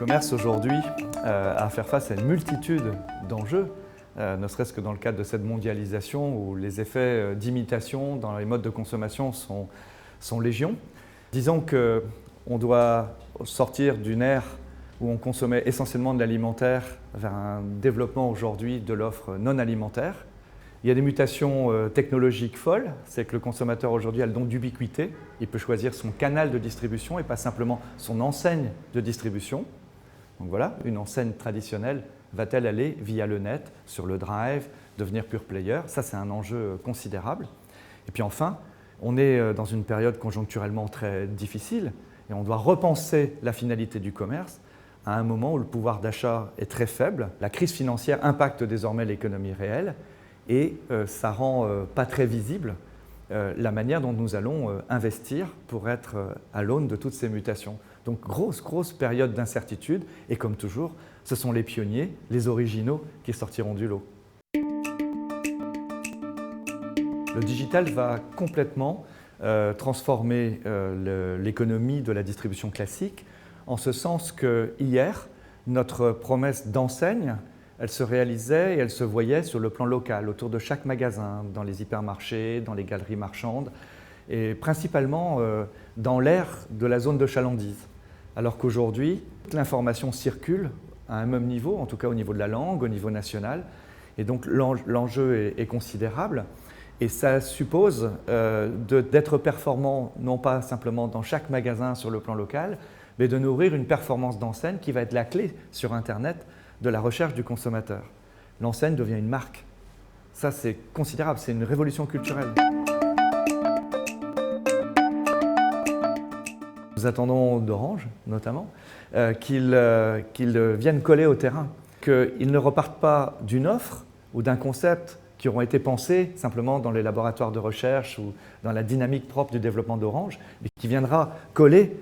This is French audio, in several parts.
commerce aujourd'hui a à faire face à une multitude d'enjeux, ne serait-ce que dans le cadre de cette mondialisation où les effets d'imitation dans les modes de consommation sont légion. Disons qu'on doit sortir d'une ère où on consommait essentiellement de l'alimentaire vers un développement aujourd'hui de l'offre non alimentaire. Il y a des mutations technologiques folles, c'est que le consommateur aujourd'hui a le don d'ubiquité. Il peut choisir son canal de distribution et pas simplement son enseigne de distribution. Donc voilà, une enseigne traditionnelle va-t-elle aller via le net, sur le drive, devenir pure player? Ça, c'est un enjeu considérable. Et puis enfin, on est dans une période conjoncturellement très difficile et on doit repenser la finalité du commerce à un moment où le pouvoir d'achat est très faible. La crise financière impacte désormais l'économie réelle et ça rend pas très visible la manière dont nous allons investir pour être à l'aune de toutes ces mutations. Donc grosse période d'incertitude et comme toujours, ce sont les pionniers, les originaux qui sortiront du lot. Le digital va complètement transformer l'économie de la distribution classique en ce sens que hier, notre promesse d'enseigne, elle se réalisait et elle se voyait sur le plan local, autour de chaque magasin, dans les hypermarchés, dans les galeries marchandes, et principalement dans l'aire de la zone de chalandise. Alors qu'aujourd'hui, toute l'information circule à un même niveau, en tout cas au niveau de la langue, au niveau national, et donc l'enjeu est considérable. Et ça suppose d'être performant, non pas simplement dans chaque magasin sur le plan local, mais de nourrir une performance d'enseigne qui va être la clé sur Internet de la recherche du consommateur. L'enseigne devient une marque. Ça, c'est considérable, c'est une révolution culturelle. Nous attendons d'Orange, notamment, qu'ils viennent coller au terrain, qu'ils ne repartent pas d'une offre ou d'un concept qui auront été pensés simplement dans les laboratoires de recherche ou dans la dynamique propre du développement d'Orange, mais qui viendra coller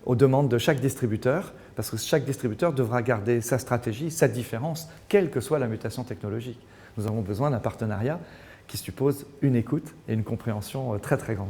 aux demandes de chaque distributeur, parce que chaque distributeur devra garder sa stratégie, sa différence, quelle que soit la mutation technologique. Nous avons besoin d'un partenariat qui suppose une écoute et une compréhension très grande.